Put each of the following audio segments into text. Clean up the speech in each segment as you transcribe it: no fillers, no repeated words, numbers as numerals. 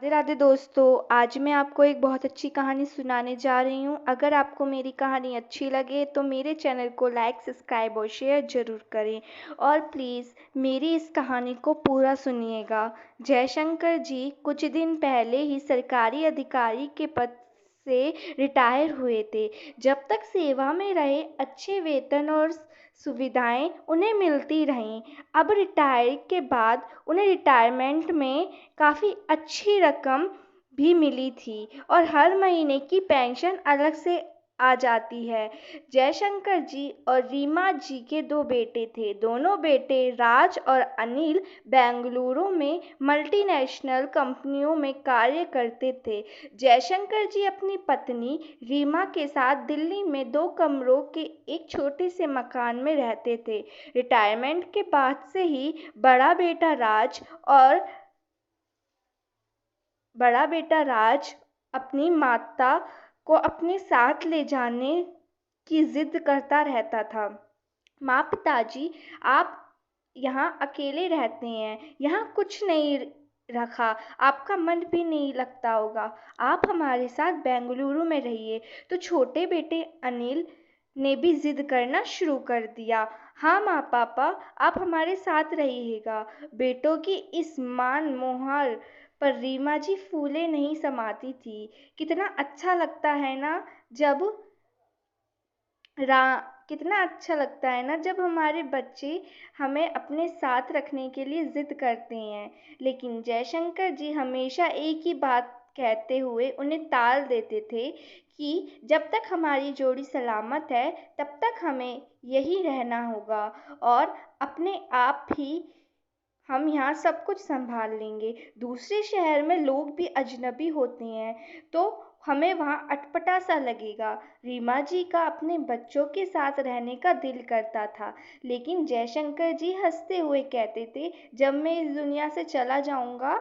राधे राधे दोस्तों, आज मैं आपको एक बहुत अच्छी कहानी सुनाने जा रही हूँ। अगर आपको मेरी कहानी अच्छी लगे तो मेरे चैनल को लाइक, सब्सक्राइब और शेयर ज़रूर करें। और प्लीज़ मेरी इस कहानी को पूरा सुनिएगा। जयशंकर जी कुछ दिन पहले ही सरकारी अधिकारी के पद से रिटायर हुए थे। जब तक सेवा में रहे, अच्छे वेतन और सुविधाएं उन्हें मिलती रहीं। अब रिटायर के बाद उन्हें रिटायरमेंट में काफ़ी अच्छी रकम भी मिली थी और हर महीने की पेंशन अलग से आ जाती है। जयशंकर जी और रीमा जी के दो बेटे थे। दोनों बेटे राज और अनिल बेंगलुरु में मल्टीनेशनल कंपनियों में कार्य करते थे। जयशंकर जी अपनी पत्नी रीमा के साथ दिल्ली में 2 कमरों के एक छोटे से मकान में रहते थे। रिटायरमेंट के बाद से ही बड़ा बेटा राज अपनी माता को अपने साथ ले जाने की जिद करता रहता था। माँ, पिताजी, आप यहाँ अकेले रहते हैं, यहाँ कुछ नहीं रखा, आपका मन भी नहीं लगता होगा, आप हमारे साथ बेंगलुरु में रहिए। तो छोटे बेटे अनिल ने भी जिद करना शुरू कर दिया। हाँ माँ, पापा, आप हमारे साथ रहिएगा। बेटों की इस मान मोहर पर रीमा जी फूले नहीं समाती थी। कितना अच्छा लगता है ना जब रा कितना अच्छा लगता है ना जब हमारे बच्चे हमें अपने साथ रखने के लिए जिद करते हैं। लेकिन जयशंकर जी हमेशा एक ही बात कहते हुए उन्हें टाल देते थे कि जब तक हमारी जोड़ी सलामत है तब तक हमें यही रहना होगा और अपने आप ही हम यहाँ सब कुछ संभाल लेंगे। दूसरे शहर में लोग भी अजनबी होते हैं तो हमें वहाँ अटपटा सा लगेगा। रीमा जी का अपने बच्चों के साथ रहने का दिल करता था, लेकिन जयशंकर जी हंसते हुए कहते थे, जब मैं इस दुनिया से चला जाऊंगा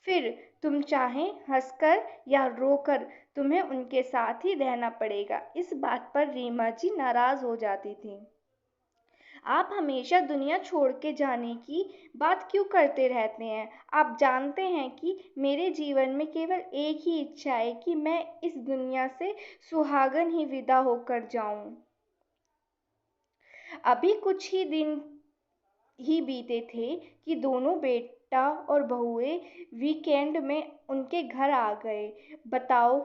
फिर तुम चाहें हंसकर या रोकर तुम्हें उनके साथ ही रहना पड़ेगा। इस बात पर रीमा जी नाराज हो जाती थी। आप हमेशा दुनिया छोड़ के जाने की बात क्यों करते रहते हैं? आप जानते हैं कि मेरे जीवन में केवल एक ही इच्छा है कि मैं इस दुनिया से सुहागन ही विदा होकर जाऊं। अभी कुछ ही दिन ही बीते थे कि दोनों बेटा और बहुएं वीकेंड में उनके घर आ गए। बताओ,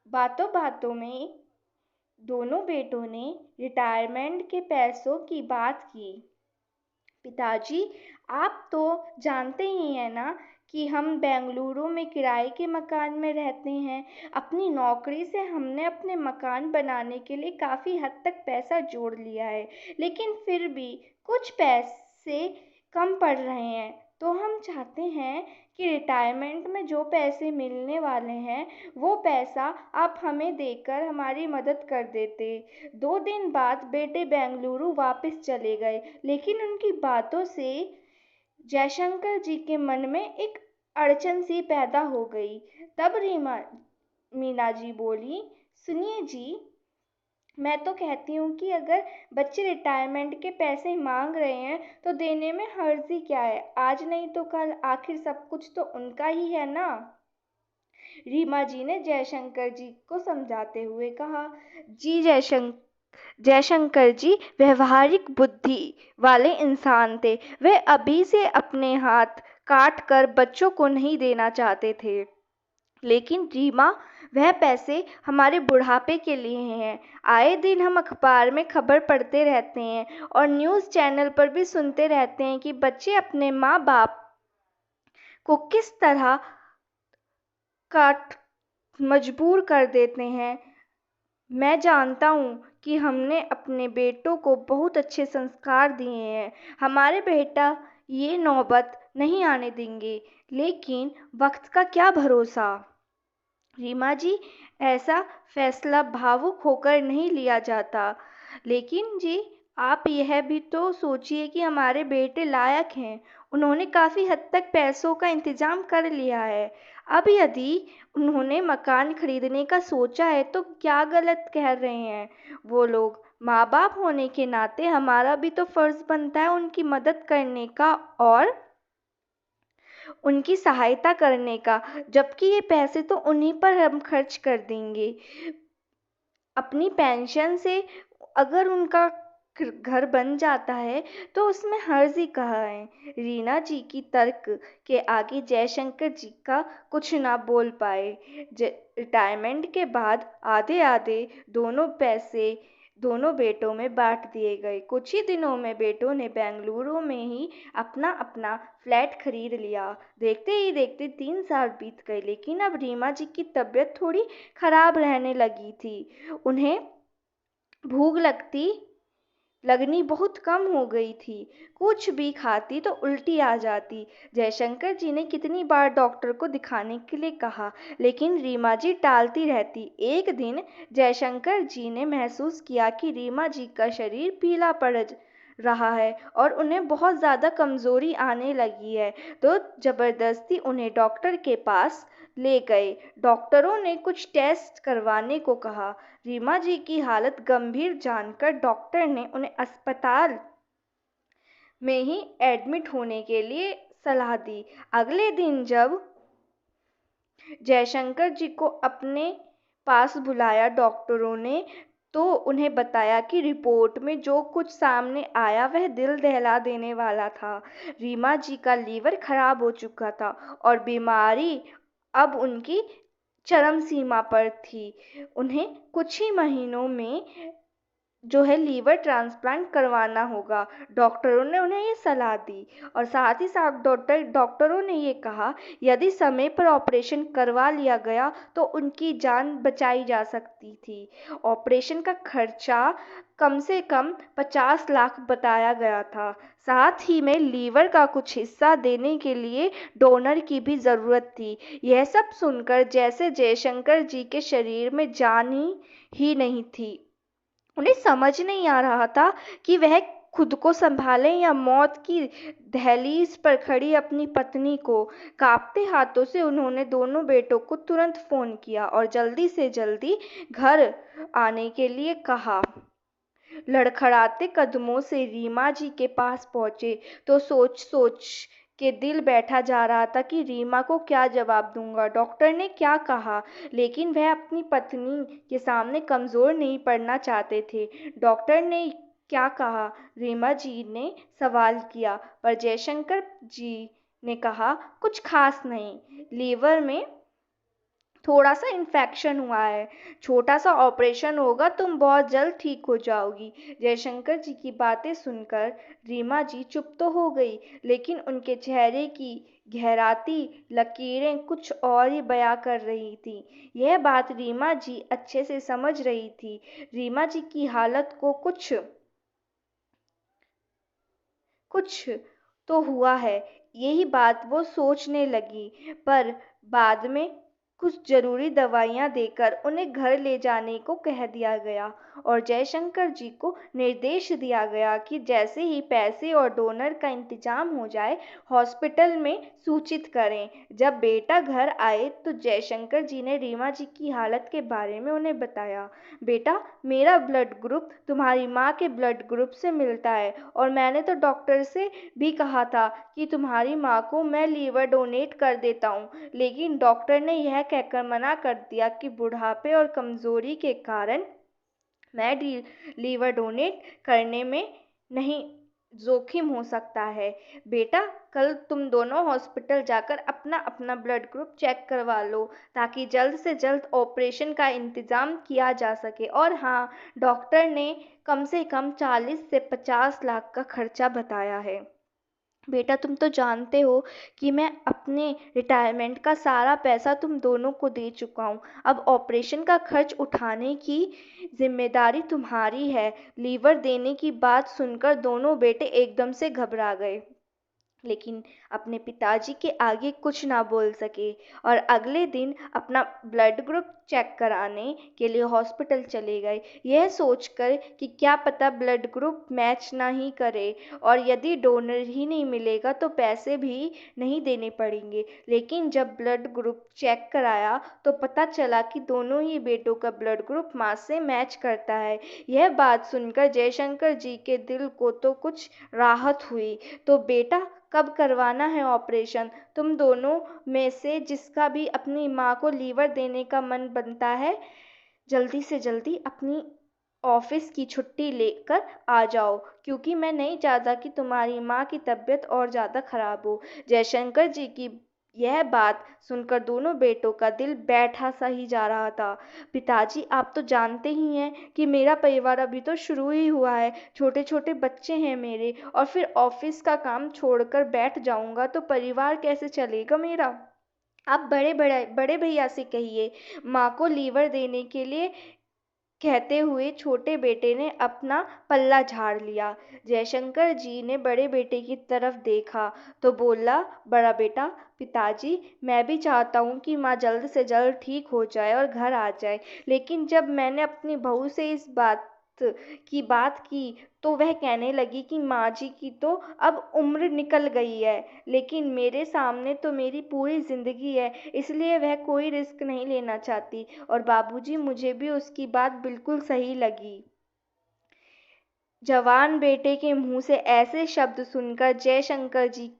बातों बातों में दोनों बेटों ने रिटायरमेंट के पैसों की बात की। पिताजी, आप तो जानते ही हैं ना कि हम बेंगलुरु में किराए के मकान में रहते हैं। अपनी नौकरी से हमने अपने मकान बनाने के लिए काफ़ी हद तक पैसा जोड़ लिया है, लेकिन फिर भी कुछ पैसे कम पड़ रहे हैं। तो हम चाहते हैं कि रिटायरमेंट में जो पैसे मिलने वाले हैं वो पैसा आप हमें देकर हमारी मदद कर देते। 2 दिन बाद बेटे बेंगलुरु वापस चले गए, लेकिन उनकी बातों से जयशंकर जी के मन में एक अड़चन सी पैदा हो गई। तब मीना जी बोली, सुनिए जी, मैं तो कहती हूँ कि अगर बच्चे रिटायरमेंट के पैसे मांग रहे हैं तो देने में हर्ज ही क्या है। आज नहीं तो कल आखिर सब कुछ तो उनका ही है ना। रीमा जी ने जयशंकर जी को समझाते हुए कहा, जी जयशंकर जी व्यवहारिक बुद्धि वाले इंसान थे। वे अभी से अपने हाथ काट कर बच्चों को नहीं देना चाहते थे। लेकिन रीमा, वह पैसे हमारे बुढ़ापे के लिए हैं। आए दिन हम अखबार में खबर पढ़ते रहते हैं और न्यूज़ चैनल पर भी सुनते रहते हैं कि बच्चे अपने माँ बाप को किस तरह काट मजबूर कर देते हैं। मैं जानता हूँ कि हमने अपने बेटों को बहुत अच्छे संस्कार दिए हैं। हमारे बेटा ये नौबत नहीं आने देंगे, लेकिन वक्त का क्या भरोसा। रीमा जी, ऐसा फैसला भावुक होकर नहीं लिया जाता। लेकिन जी, आप यह भी तो सोचिए कि हमारे बेटे लायक हैं। उन्होंने काफ़ी हद तक पैसों का इंतजाम कर लिया है। अब यदि उन्होंने मकान खरीदने का सोचा है तो क्या गलत कह रहे हैं वो लोग। माँ बाप होने के नाते हमारा भी तो फर्ज बनता है उनकी मदद करने का और उनकी सहायता करने का, जबकि ये पैसे तो उन्हीं पर हम खर्च कर देंगे। अपनी पेंशन से अगर उनका घर बन जाता है तो उसमें हर्ज ही कहाँ है। रीना जी की तर्क के आगे जयशंकर जी का कुछ ना बोल पाए। रिटायरमेंट के बाद आधे आधे दोनों पैसे दोनों बेटों में बांट दिए गए। कुछ ही दिनों में बेटों ने बेंगलुरु में ही अपना अपना फ्लैट खरीद लिया। देखते ही देखते 3 साल बीत गए, लेकिन अब रीमा जी की तबीयत थोड़ी खराब रहने लगी थी। उन्हें भूख लगनी बहुत कम हो गई थी। कुछ भी खाती तो उल्टी आ जाती। जयशंकर जी ने कितनी बार डॉक्टर को दिखाने के लिए कहा, लेकिन रीमा जी टालती रहती। एक दिन जयशंकर जी ने महसूस किया कि रीमा जी का शरीर पीला पड़ रहा है और उन्हें बहुत ज़्यादा कमज़ोरी आने लगी है, तो ज़बरदस्ती उन्हें डॉक्टर के पास ले गए। डॉक्टरों ने कुछ टेस्ट करवाने को कहा। रीमा जी की हालत गंभीर जानकर डॉक्टर ने उन्हें अस्पताल में ही एडमिट होने के लिए सलाह दी। अगले दिन जब जयशंकर जी को अपने पास बुलाया डॉक्टरों ने, तो उन्हें बताया कि रिपोर्ट में जो कुछ सामने आया वह दिल दहला देने वाला था। रीमा जी का लीवर खराब हो चुका था और बीमारी अब उनकी चरम सीमा पर थी। उन्हें कुछ ही महीनों में जो है लीवर ट्रांसप्लांट करवाना होगा। डॉक्टरों ने उन्हें ये सलाह दी और साथ ही साथ डॉक्टरों ने ये कहा, यदि समय पर ऑपरेशन करवा लिया गया तो उनकी जान बचाई जा सकती थी। ऑपरेशन का खर्चा कम से कम 50 लाख बताया गया था। साथ ही में लीवर का कुछ हिस्सा देने के लिए डोनर की भी ज़रूरत थी। यह सब सुनकर जैसे जयशंकर जी के शरीर में जान ही नहीं थी। उन्हें समझ नहीं आ रहा था कि वह खुद को संभालें या मौत की दहलीज पर खड़ी अपनी पत्नी को। कांपते हाथों से उन्होंने दोनों बेटों को तुरंत फ़ोन किया और जल्दी से जल्दी घर आने के लिए कहा। लड़खड़ाते कदमों से रीमा जी के पास पहुंचे तो सोच सोच के दिल बैठा जा रहा था कि रीमा को क्या जवाब दूंगा, डॉक्टर ने क्या कहा। लेकिन वह अपनी पत्नी के सामने कमज़ोर नहीं पड़ना चाहते थे। डॉक्टर ने क्या कहा, रीमा जी ने सवाल किया, पर जयशंकर जी ने कहा, कुछ खास नहीं, लीवर में थोड़ा सा इन्फेक्शन हुआ है, छोटा सा ऑपरेशन होगा, तुम बहुत जल्द ठीक हो जाओगी। जयशंकर जी की बातें सुनकर रीमा जी चुप तो हो गई, लेकिन उनके चेहरे की गहराती लकीरें कुछ और ही बयां कर रही थी। यह बात रीमा जी अच्छे से समझ रही थी। रीमा जी की हालत को कुछ कुछ तो हुआ है, यही बात वो सोचने लगी। पर बाद में कुछ जरूरी दवाइयाँ देकर उन्हें घर ले जाने को कह दिया गया और जयशंकर जी को निर्देश दिया गया कि जैसे ही पैसे और डोनर का इंतजाम हो जाए, हॉस्पिटल में सूचित करें। जब बेटा घर आए तो जयशंकर जी ने रीमा जी की हालत के बारे में उन्हें बताया। बेटा, मेरा ब्लड ग्रुप तुम्हारी माँ के ब्लड ग्रुप से मिलता है और मैंने तो डॉक्टर से भी कहा था कि तुम्हारी माँ को मैं लीवर डोनेट कर देता हूँ, लेकिन डॉक्टर ने यह कहकर मना कर दिया कि बुढ़ापे और कमज़ोरी के कारण मैं लीवर डोनेट करने में नहीं जोखिम हो सकता है। बेटा, कल तुम दोनों हॉस्पिटल जाकर अपना अपना ब्लड ग्रुप चेक करवा लो, ताकि जल्द से जल्द ऑपरेशन का इंतज़ाम किया जा सके। और हाँ, डॉक्टर ने कम से कम 40 से 50 लाख का खर्चा बताया है। बेटा, तुम तो जानते हो कि मैं अपने रिटायरमेंट का सारा पैसा तुम दोनों को दे चुका हूँ। अब ऑपरेशन का खर्च उठाने की जिम्मेदारी तुम्हारी है। लीवर देने की बात सुनकर दोनों बेटे एकदम से घबरा गए, लेकिन अपने पिताजी के आगे कुछ ना बोल सके और अगले दिन अपना ब्लड ग्रुप चेक कराने के लिए हॉस्पिटल चले गए, यह सोचकर कि क्या पता ब्लड ग्रुप मैच ना ही करे और यदि डोनर ही नहीं मिलेगा तो पैसे भी नहीं देने पड़ेंगे। लेकिन जब ब्लड ग्रुप चेक कराया तो पता चला कि दोनों ही बेटों का ब्लड ग्रुप माँ से मैच करता है। यह बात सुनकर जयशंकर जी के दिल को तो कुछ राहत हुई। तो बेटा, कब करवाना है ऑपरेशन? तुम दोनों में से जिसका भी अपनी माँ को लीवर देने का मन बनता है, जल्दी से जल्दी अपनी ऑफिस की छुट्टी लेकर आ जाओ, क्योंकि मैं नहीं चाहता कि तुम्हारी माँ की तबीयत और ज़्यादा खराब हो। जयशंकर जी की यह बात सुनकर दोनों बेटों का दिल बैठा सा ही जा रहा था। पिताजी, आप तो जानते ही हैं कि मेरा परिवार अभी तो शुरू ही हुआ है, छोटे छोटे बच्चे हैं मेरे, और फिर ऑफिस का काम छोड़कर बैठ जाऊंगा तो परिवार कैसे चलेगा मेरा? आप बड़े बड़े बड़े भैया से कहिए, माँ को लीवर देने के लिए। कहते हुए छोटे बेटे ने अपना पल्ला झाड़ लिया। जयशंकर जी ने बड़े बेटे की तरफ देखा तो बोला, बड़ा बेटा, पिताजी, मैं भी चाहता हूँ कि माँ जल्द से जल्द ठीक हो जाए और घर आ जाए, लेकिन जब मैंने अपनी बहू से इस बात की तो वह कहने लगी कि माँ जी की तो अब उम्र निकल गई है, लेकिन मेरे सामने तो मेरी पूरी जिंदगी है, इसलिए वह कोई रिस्क नहीं लेना चाहती। और बाबूजी, मुझे भी उसकी बात बिल्कुल सही लगी। जवान बेटे के मुंह से ऐसे शब्द सुनकर जयशंकर जी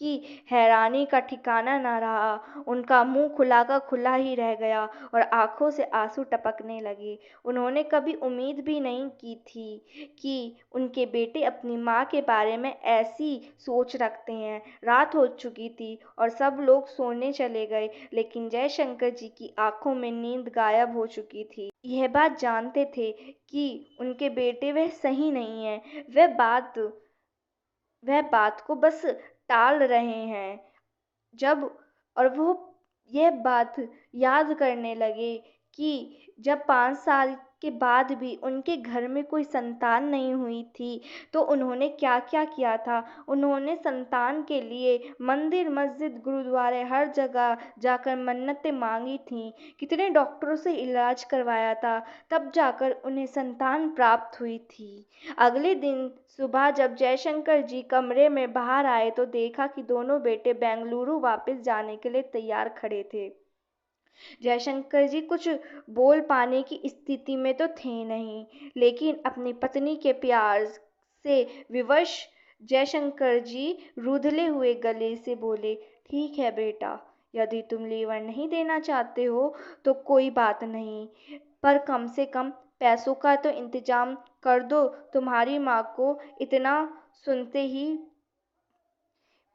की हैरानी का ठिकाना न रहा। उनका मुंह खुला का खुला ही रह गया और आंखों से आंसू टपकने लगे। उन्होंने कभी उम्मीद भी नहीं की थी कि उनके बेटे अपनी माँ के बारे में ऐसी सोच रखते हैं। रात हो चुकी थी और सब लोग सोने चले गए, लेकिन जयशंकर जी की आंखों में नींद गायब हो चुकी थी। यह बात जानते थे कि उनके बेटे वह सही नहीं है, वह बात को बस टाल रहे हैं। जब और वो यह बात याद करने लगे कि जब 5 साल के बाद भी उनके घर में कोई संतान नहीं हुई थी, तो उन्होंने क्या क्या किया था। उन्होंने संतान के लिए मंदिर, मस्जिद, गुरुद्वारे, हर जगह जाकर मन्नतें मांगी थीं, कितने डॉक्टरों से इलाज करवाया था, तब जाकर उन्हें संतान प्राप्त हुई थी। अगले दिन सुबह जब जयशंकर जी कमरे में बाहर आए तो देखा कि दोनों बेटे बेंगलुरु वापस जाने के लिए तैयार खड़े थे। जयशंकर जी कुछ बोल पाने की स्थिति में तो थे नहीं, लेकिन अपनी पत्नी के प्यार से विवश जयशंकर जी रुधले हुए गले से बोले, ठीक है बेटा, यदि तुम लीवर नहीं देना चाहते हो तो कोई बात नहीं, पर कम से कम पैसों का तो इंतजाम कर दो। तुम्हारी माँ को इतना सुनते ही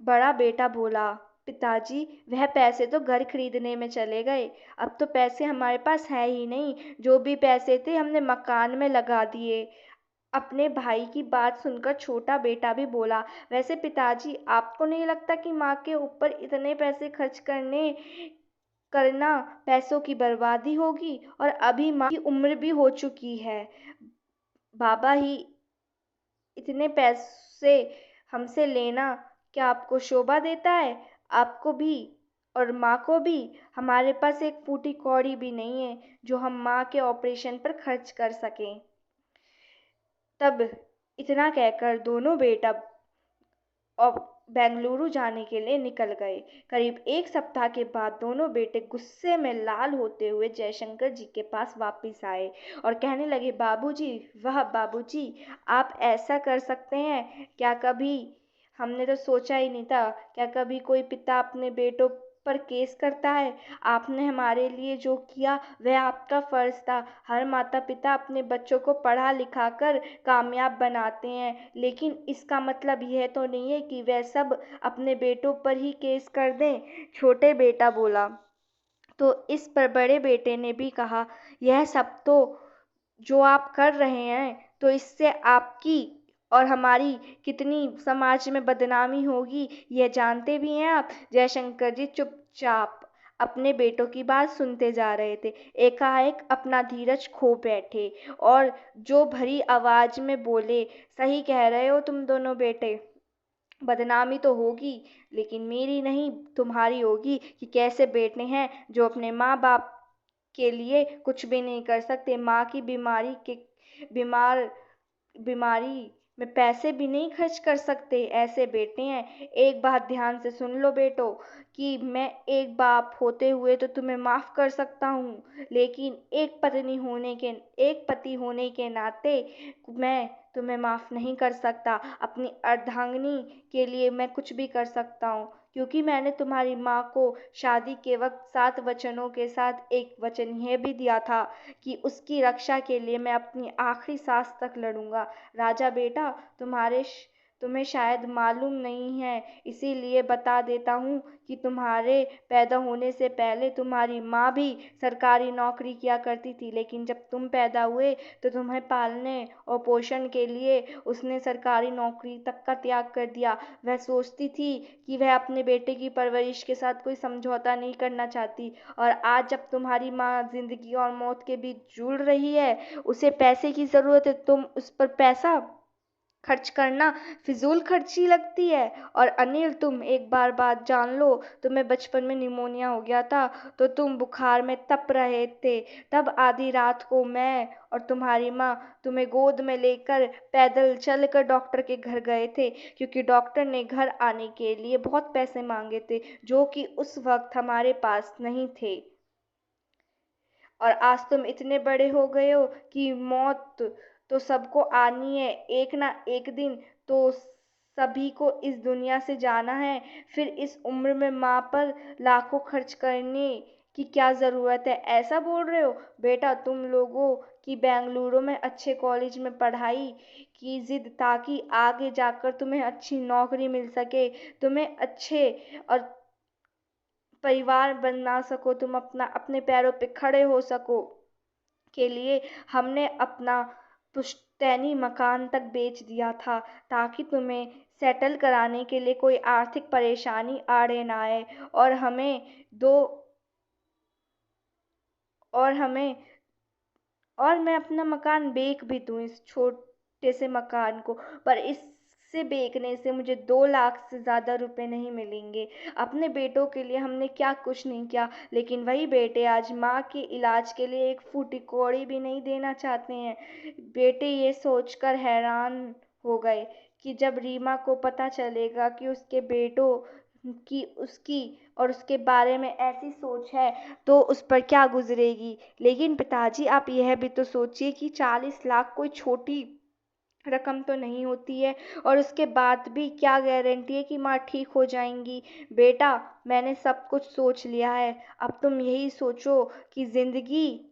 बड़ा बेटा बोला, पिताजी, वह पैसे तो घर खरीदने में चले गए, अब तो पैसे हमारे पास है ही नहीं, जो भी पैसे थे हमने मकान में लगा दिए। अपने भाई की बात सुनकर छोटा बेटा भी बोला, वैसे पिताजी, आपको नहीं लगता कि माँ के ऊपर इतने पैसे खर्च करना पैसों की बर्बादी होगी? और अभी माँ की उम्र भी हो चुकी है, बाबा ही इतने पैसे हमसे लेना क्या आपको शोभा देता है? आपको भी और माँ को भी। हमारे पास एक फूटी कौड़ी भी नहीं है जो हम माँ के ऑपरेशन पर खर्च कर सकें। तब इतना कहकर दोनों बेटा और बेंगलुरु जाने के लिए निकल गए। करीब 1 सप्ताह के बाद दोनों बेटे गुस्से में लाल होते हुए जयशंकर जी के पास वापस आए और कहने लगे, बाबूजी, वाह बाबूजी, आप ऐसा कर सकते हैं क्या? कभी हमने तो सोचा ही नहीं था। क्या कभी कोई पिता अपने बेटों पर केस करता है? आपने हमारे लिए जो किया वह आपका फर्ज था। हर माता पिता अपने बच्चों को पढ़ा लिखा कर कामयाब बनाते हैं, लेकिन इसका मतलब यह तो नहीं है कि वह सब अपने बेटों पर ही केस कर दें। छोटे बेटा बोला। तो इस पर बड़े बेटे ने भी कहा, यह सब तो जो आप कर रहे हैं, तो इससे आपकी और हमारी कितनी समाज में बदनामी होगी, यह जानते भी हैं आप? जयशंकर जी चुपचाप अपने बेटों की बात सुनते जा रहे थे। एकाएक अपना धीरज खो बैठे और जो भरी आवाज में बोले, सही कह रहे हो तुम दोनों बेटे, बदनामी तो होगी, लेकिन मेरी नहीं, तुम्हारी होगी कि कैसे बेटे हैं जो अपने माँ बाप के लिए कुछ भी नहीं कर सकते। माँ की बीमारी में पैसे भी नहीं खर्च कर सकते, ऐसे बेटे हैं। एक बात ध्यान से सुन लो बेटो, कि मैं एक बाप होते हुए तो तुम्हें माफ कर सकता हूँ, लेकिन एक पति होने के नाते मैं तुम्हें माफ नहीं कर सकता। अपनी अर्धांगिनी के लिए मैं कुछ भी कर सकता हूँ, क्योंकि मैंने तुम्हारी माँ को शादी के वक्त 7 वचनों के साथ एक वचन यह भी दिया था कि उसकी रक्षा के लिए मैं अपनी आखिरी सांस तक लड़ूंगा। राजा बेटा, तुम्हें शायद मालूम नहीं है, इसीलिए बता देता हूँ कि तुम्हारे पैदा होने से पहले तुम्हारी माँ भी सरकारी नौकरी किया करती थी, लेकिन जब तुम पैदा हुए तो तुम्हें पालने और पोषण के लिए उसने सरकारी नौकरी तक का त्याग कर दिया। वह सोचती थी कि वह अपने बेटे की परवरिश के साथ कोई समझौता नहीं करना चाहती, और आज जब तुम्हारी माँ जिंदगी और मौत के बीच जूझ रही है, उसे पैसे की जरूरत है, तुम उस पर पैसा खर्च करना फिजूल खर्ची लगती है। और अनिल, तुम एक बार बात जान लो, तुम्हें बचपन में निमोनिया हो गया था, तो तुम बुखार में तप रहे थे। तब आधी रात को मैं और तुम्हारी माँ तुम्हें गोद में लेकर पैदल चलकर डॉक्टर के घर गए थे, क्योंकि डॉक्टर ने घर आने के लिए बहुत पैसे मांगे थे, जो कि उस वक्त हमारे पास नहीं थे। और आज तुम इतने बड़े हो गए हो कि मौत तो सबको आनी है, एक ना एक दिन तो सभी को इस दुनिया से जाना है। फिर इस उम्र में माँ पर लाखों खर्च करने की क्या जरूरत है? ऐसा बोल रहे हो बेटा? तुम लोगों की बेंगलुरु में अच्छे कॉलेज में पढ़ाई की जिद, ताकि आगे जाकर तुम्हें अच्छी नौकरी मिल सके, तुम्हें अच्छे और परिवार बना सको, तुम अपने पैरों पे खड़े हो सको, के लिए हमने अपना पुश्तैनी मकान तक बेच दिया था, ताकि तुम्हें सेटल कराने के लिए कोई आर्थिक परेशानी आड़े ना आए। और हमें दो और हमें और मैं अपना मकान बेच भी दूं, इस छोटे से मकान को, पर इससे बेचने से मुझे 2 लाख से ज़्यादा रुपए नहीं मिलेंगे। अपने बेटों के लिए हमने क्या कुछ नहीं किया, लेकिन वही बेटे आज माँ के इलाज के लिए एक फूटी कौड़ी भी नहीं देना चाहते हैं। बेटे ये सोचकर हैरान हो गए कि जब रीमा को पता चलेगा कि उसके बेटों की उसकी और उसके बारे में ऐसी सोच है, तो उस पर क्या गुजरेगी। लेकिन पिताजी, आप यह भी तो सोचिए कि 40 लाख कोई छोटी रकम तो नहीं होती है, और उसके बाद भी क्या गारंटी है कि माँ ठीक हो जाएंगी। बेटा, मैंने सब कुछ सोच लिया है, अब तुम यही सोचो कि जिंदगी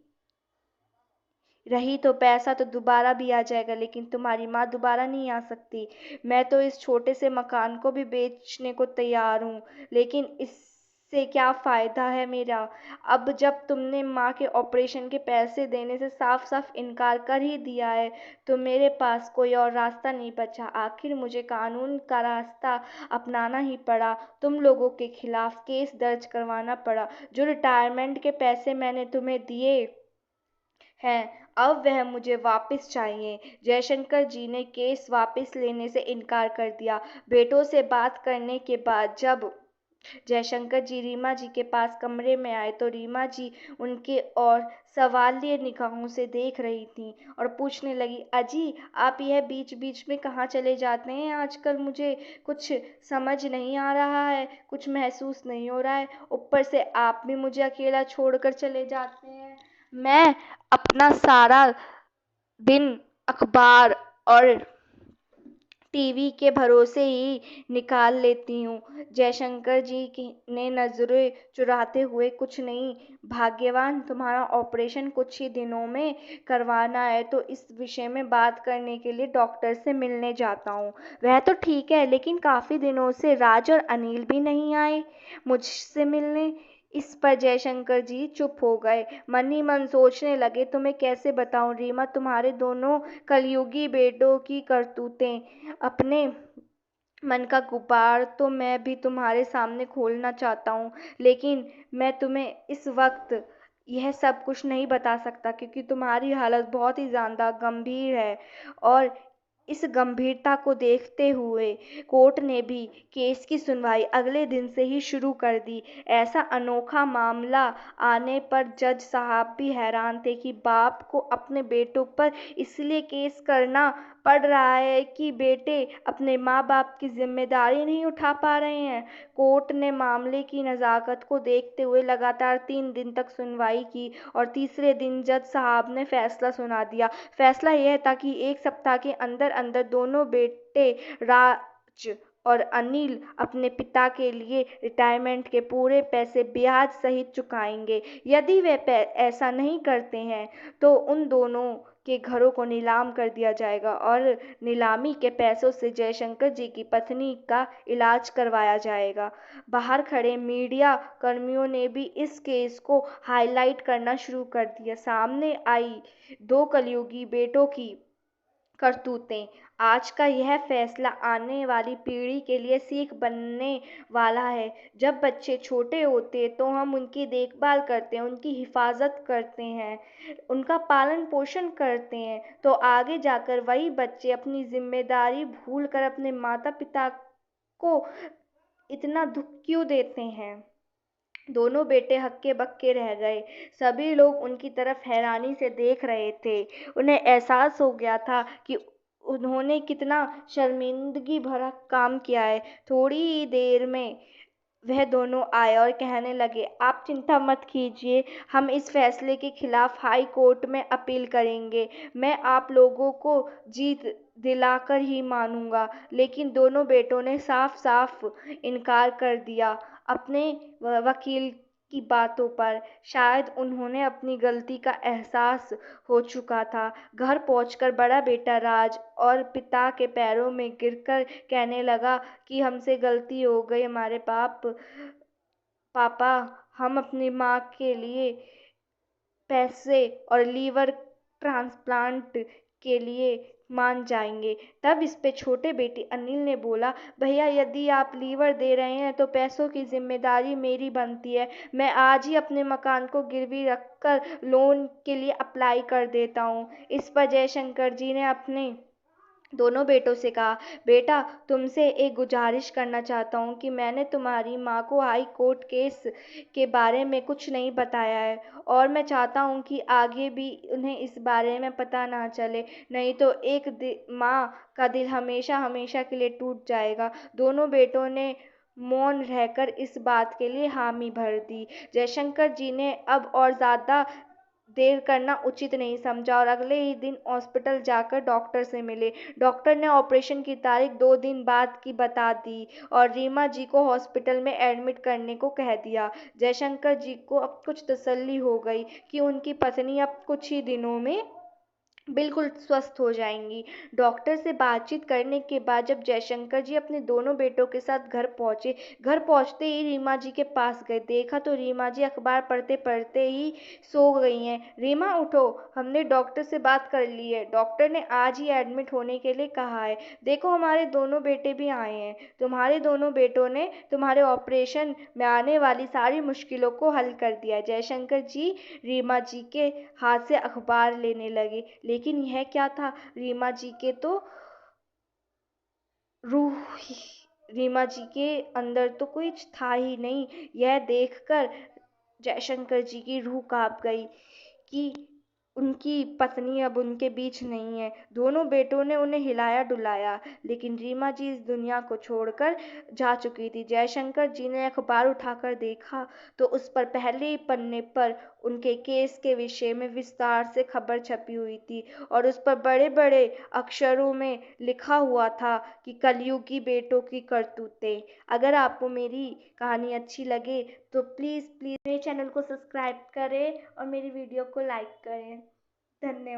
रही तो पैसा तो दोबारा भी आ जाएगा, लेकिन तुम्हारी माँ दोबारा नहीं आ सकती। मैं तो इस छोटे से मकान को भी बेचने को तैयार हूँ, लेकिन इससे क्या फायदा है मेरा? अब जब तुमने माँ के ऑपरेशन के पैसे देने से साफ साफ इनकार कर ही दिया है, तो मेरे पास कोई और रास्ता नहीं बचा। आखिर मुझे कानून का रास्ता अपनाना ही पड़ा। तुम लोगों के खिलाफ केस दर्ज करवाना पड़ा। जो रिटायरमेंट के पैसे मैंने तुम्हें दिए हैं, अब वह मुझे वापस चाहिए। जयशंकर जी ने केस वापस लेने से इनकार कर दिया। बेटों से बात करने के बाद जब जयशंकर जी रीमा जी के पास कमरे में आए, तो रीमा जी उनके और सवालिया निगाहों से देख रही थीं और पूछने लगी, अजी, आप यह बीच बीच में कहाँ चले जाते हैं आजकल? मुझे कुछ समझ नहीं आ रहा है, कुछ महसूस नहीं हो रहा है, ऊपर से आप भी मुझे अकेला छोड़कर चले जाते हैं। मैं अपना सारा दिन अखबार और टीवी के भरोसे ही निकाल लेती हूँ। जयशंकर जी की ने नजरें चुराते हुए, कुछ नहीं भाग्यवान, तुम्हारा ऑपरेशन कुछ ही दिनों में करवाना है, तो इस विषय में बात करने के लिए डॉक्टर से मिलने जाता हूँ। वह तो ठीक है, लेकिन काफी दिनों से राज और अनिल भी नहीं आए मुझसे मिलने। इस पर जयशंकर जी चुप हो गए, मन ही मन सोचने लगे, तुम्हें कैसे बताऊं रीमा, तुम्हारे दोनों कलयुगी बेटों की करतूतें। अपने मन का गुबार तो मैं भी तुम्हारे सामने खोलना चाहता हूँ, लेकिन मैं तुम्हें इस वक्त यह सब कुछ नहीं बता सकता, क्योंकि तुम्हारी हालत बहुत ही ज़्यादा गंभीर है, और इस गंभीरता को देखते हुए कोर्ट ने भी केस की सुनवाई अगले दिन से ही शुरू कर दी। ऐसा अनोखा मामला आने पर जज साहब भी हैरान थे कि बाप को अपने बेटों पर इसलिए केस करना पड़ रहा है कि बेटे अपने माँ बाप की जिम्मेदारी नहीं उठा पा रहे हैं। कोर्ट ने मामले की नज़ाकत को देखते हुए लगातार 3 दिन तक सुनवाई की और तीसरे दिन जज साहब ने फैसला सुना दिया। फैसला यह था कि 1 सप्ताह के अंदर अंदर दोनों बेटे राज और अनिल अपने पिता के लिए रिटायरमेंट के पूरे पैसे ब्याज सहित चुकाएंगे। यदि वे ऐसा नहीं करते हैं तो उन दोनों के घरों को नीलाम कर दिया जाएगा और नीलामी के पैसों से जयशंकर जी की पत्नी का इलाज करवाया जाएगा। बाहर खड़े मीडिया कर्मियों ने भी इस केस को हाईलाइट करना शुरू कर दिया। सामने आई 2 कलयुगी बेटों की करतूतें। आज का यह फैसला आने वाली पीढ़ी के लिए सीख बनने वाला है। जब बच्चे छोटे होते तो हम उनकी देखभाल करते हैं, उनकी हिफाजत करते हैं, उनका पालन पोषण करते हैं, तो आगे जाकर वही बच्चे अपनी जिम्मेदारी भूलकर अपने माता पिता को इतना दुख क्यों देते हैं। दोनों बेटे हक्के बक्के रह गए। सभी लोग उनकी तरफ हैरानी से देख रहे थे। उन्हें एहसास हो गया था कि उन्होंने कितना शर्मिंदगी भरा काम किया है। थोड़ी ही देर में वह दोनों आए और कहने लगे, आप चिंता मत कीजिए, हम इस फैसले के खिलाफ हाई कोर्ट में अपील करेंगे। मैं आप लोगों को जीत दिलाकर ही मानूंगा। लेकिन दोनों बेटों ने साफ साफ इनकार कर दिया अपने वकील की बातों पर। शायद उन्होंने अपनी गलती का एहसास हो चुका था। घर पहुंचकर बड़ा बेटा राज और पिता के पैरों में गिरकर कहने लगा कि हमसे गलती हो गई, हमारे पापा, हम अपनी माँ के लिए पैसे और लीवर ट्रांसप्लांट के लिए मान जाएंगे। तब इस पे छोटे बेटे अनिल ने बोला, भैया यदि आप लीवर दे रहे हैं तो पैसों की जिम्मेदारी मेरी बनती है। मैं आज ही अपने मकान को गिरवी रखकर लोन के लिए अप्लाई कर देता हूँ। इस पर जयशंकर जी ने अपने दोनों बेटों से कहा, बेटा तुमसे एक गुजारिश करना चाहता हूँ कि मैंने तुम्हारी माँ को हाई कोर्ट केस के बारे में कुछ नहीं बताया है और मैं चाहता हूँ कि आगे भी उन्हें इस बारे में पता ना चले, नहीं तो एक माँ का दिल हमेशा हमेशा के लिए टूट जाएगा। दोनों बेटों ने मौन रहकर इस बात के लिए हामी भर दी। जयशंकर जी ने अब और ज़्यादा देर करना उचित नहीं समझा और अगले ही दिन हॉस्पिटल जाकर डॉक्टर से मिले। डॉक्टर ने ऑपरेशन की तारीख 2 दिन बाद की बता दी और रीमा जी को हॉस्पिटल में एडमिट करने को कह दिया। जयशंकर जी को अब कुछ तसल्ली हो गई कि उनकी पत्नी अब कुछ ही दिनों में बिल्कुल स्वस्थ हो जाएंगी। डॉक्टर से बातचीत करने के बाद जब जयशंकर जी अपने दोनों बेटों के साथ घर पहुंचे, घर पहुंचते ही रीमा जी के पास गए। देखा तो रीमा जी अखबार पढ़ते पढ़ते ही सो गई हैं। रीमा उठो, हमने डॉक्टर से बात कर ली है, डॉक्टर ने आज ही एडमिट होने के लिए कहा है। देखो हमारे दोनों बेटे भी आए हैं, तुम्हारे दोनों बेटों ने तुम्हारे ऑपरेशन में आने वाली सारी मुश्किलों को हल कर दिया है। जयशंकर जी रीमा जी के हाथ से अखबार लेने लगे, लेकिन यह क्या था, रीमा जी के अंदर तो कुछ था ही नहीं। यह देखकर जयशंकर जी की रूह कांप गई कि उनकी पत्नी अब उनके बीच नहीं है। दोनों बेटों ने उन्हें हिलाया डुलाया, लेकिन रीमा जी इस दुनिया को छोड़कर जा चुकी थी। जयशंकर जी ने अखबार उठाकर देखा तो उस पर पहले ही पन्ने पर उनके केस के विषय में विस्तार से खबर छपी हुई थी और उस पर बड़े बड़े अक्षरों में लिखा हुआ था कि कलयुगी बेटों की करतूतें। अगर आपको मेरी कहानी अच्छी लगे तो प्लीज़ प्लीज़ मेरे चैनल को सब्सक्राइब करें और मेरी वीडियो को लाइक करें। धन्यवाद।